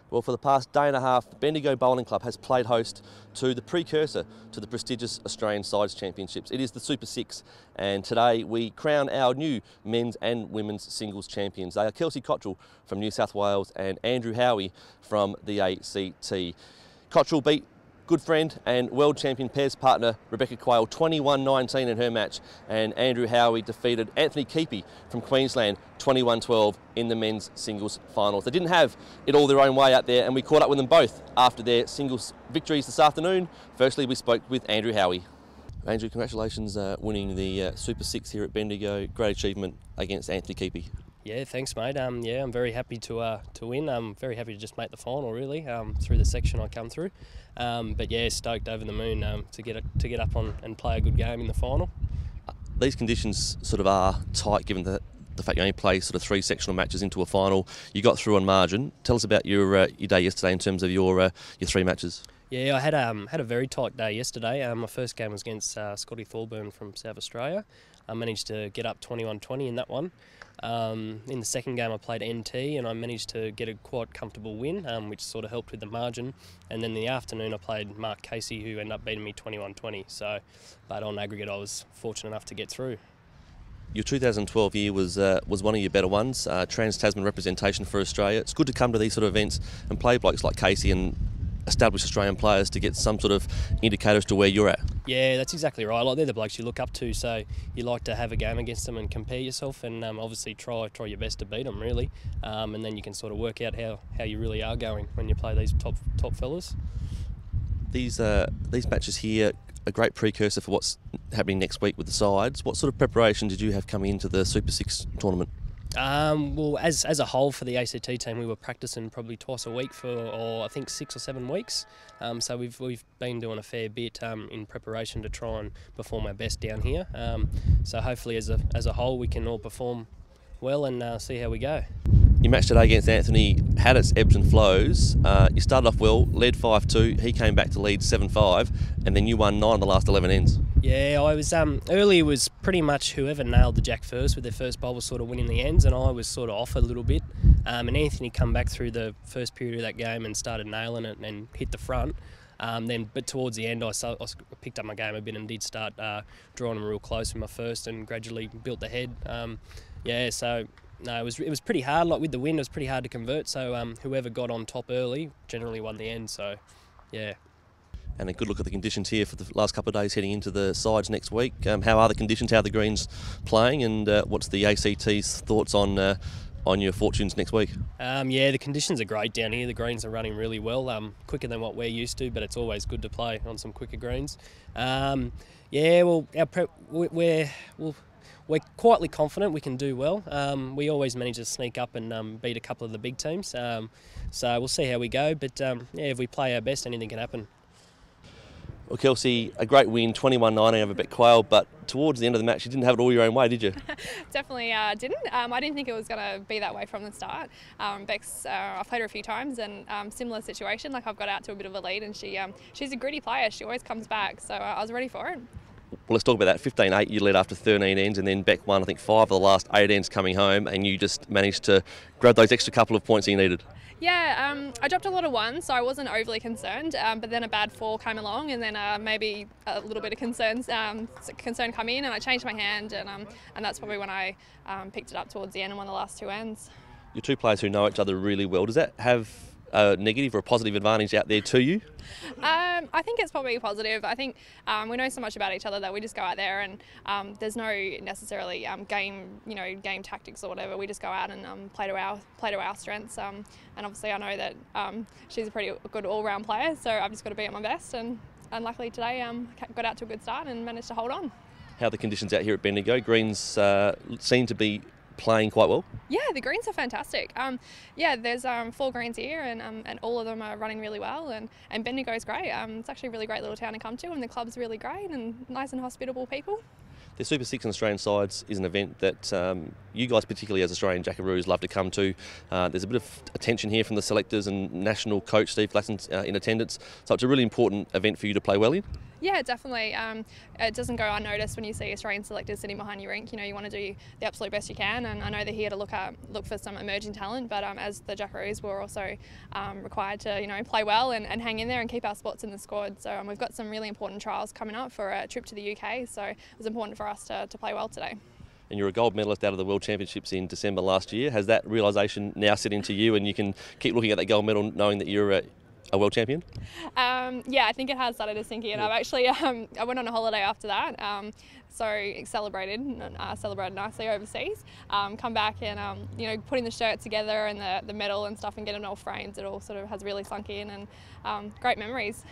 Well, for the past day and a half, the Bendigo Bowling Club has played host to the precursor to the prestigious Australian Sides Championships. It is the Super Six, and today we crown our new men's and women's singles champions. They are Kelsey Cottrell from New South Wales and Andrew Howie from the ACT. Cottrell beat good friend and world champion pairs partner Rebecca Quayle 21-19 in her match, and Andrew Howie defeated Anthony Keepy from Queensland 21-12 in the men's singles finals. They didn't have it all their own way out there, and we caught up with them both after their singles victories this afternoon. Firstly, we spoke with Andrew Howie. Andrew, congratulations winning the Super Six here at Bendigo. Great achievement against Anthony Keepy. Yeah, thanks, mate. Yeah, I'm very happy to win. I'm very happy to just make the final, really, through the section I come through. But yeah, stoked over the moon to get up on and play a good game in the final. These conditions sort of are tight, given the fact you only play sort of 3 sectional matches into a final. You got through on margin. Tell us about your day yesterday in terms of your 3 matches. Yeah, I had a very tight day yesterday. My first game was against Scotty Thorburn from South Australia. I managed to get up 21-20 in that one. In the second game I played NT and I managed to get a quite comfortable win, which sort of helped with the margin. And then in the afternoon I played Mark Casey, who ended up beating me 21-20. But on aggregate I was fortunate enough to get through. Your 2012 year was one of your better ones, Trans-Tasman representation for Australia. It's good to come to these sort of events and play blokes like Casey and established Australian players to get some sort of indicator as to where you're at. Yeah, that's exactly right. Like, they're the blokes you look up to, so you like to have a game against them and compare yourself, and obviously try your best to beat them, really. And then you can sort of work out how you really are going when you play these top fellas. These matches here, a great precursor for what's happening next week with the sides. What sort of preparation did you have coming into the Super Six tournament? Well, as a whole for the ACT team, we were practicing probably twice a week for, I think, 6 or 7 weeks. So we've been doing a fair bit in preparation to try and perform our best down here. So hopefully, as a whole, we can all perform well and see how we go. Your match today against Anthony had its ebbs and flows. You started off well, led 5-2. He came back to lead 7-5, and then you won 9 of the last 11 ends. Yeah, I was early was pretty much whoever nailed the jack first with their first bowl was sort of winning the ends, and I was sort of off a little bit. And Anthony come back through the first period of that game and started nailing it and hit the front. But towards the end, I picked up my game a bit and did start drawing them real close with my first, and gradually built the head. No, it was pretty hard. Like with the wind, it was pretty hard to convert. So whoever got on top early generally won the end. So, yeah. And a good look at the conditions here for the last couple of days heading into the sides next week. How are the conditions? How are the greens playing? And what's the ACT's thoughts on your fortunes next week? Yeah, the conditions are great down here. The greens are running really well, quicker than what we're used to, but it's always good to play on some quicker greens. Yeah, well, we're quietly confident we can do well. We always manage to sneak up and beat a couple of the big teams. So we'll see how we go. But yeah, if we play our best, anything can happen. Well, Kelsey, a great win, 21-19 over Beck Quayle, but towards the end of the match, you didn't have it all your own way, did you? Definitely didn't. I didn't think it was going to be that way from the start. Beck's, I've played her a few times, and similar situation. Like, I've got out to a bit of a lead, and she's a gritty player. She always comes back, so I was ready for it. Well, let's talk about that. 15-8, you led after 13 ends, and then Beck won, I think, 5 of the last 8 ends coming home, and you just managed to grab those extra couple of points you needed. Yeah, I dropped a lot of ones, so I wasn't overly concerned. But then a bad 4 came along, and then maybe a little bit of concern come in, and I changed my hand, and that's probably when I picked it up towards the end and won the last 2 ends. You're 2 players who know each other really well. Does that have a negative or a positive advantage out there to you? I think it's probably positive. I think we know so much about each other that we just go out there and there's no necessarily game tactics or whatever. We just go out and play to our strengths. And obviously I know that she's a pretty good all-round player, so I've just got to be at my best. And luckily today got out to a good start and managed to hold on. How are the conditions out here at Bendigo? Greens seem to be playing quite well. Yeah, the greens are fantastic. Yeah, there's 4 greens here, and all of them are running really well. And Bendigo is great. It's actually a really great little town to come to, and the club's really great and nice and hospitable people. The Super Six and Australian Sides is an event that you guys, particularly as Australian Jackaroos, love to come to. There's a bit of attention here from the selectors and national coach Steve Glasson in attendance, so it's a really important event for you to play well in. Yeah, definitely. It doesn't go unnoticed when you see Australian selectors sitting behind your rink. You know, you want to do the absolute best you can, and I know they're here to look for some emerging talent. But as the Jackaroos, we're also required to play well and hang in there and keep our spots in the squad. So we've got some really important trials coming up for a trip to the UK. So it was important for us to play well today. And you're a gold medalist out of the World Championships in December last year. Has that realisation now set into you, and you can keep looking at that gold medal knowing that you're a world champion? Yeah, I think it has started to sink in. I've actually I went on a holiday after that, so celebrated nicely overseas. Come back and putting the shirt together and the medal and stuff and getting it all framed, it all sort of has really sunk in, and great memories.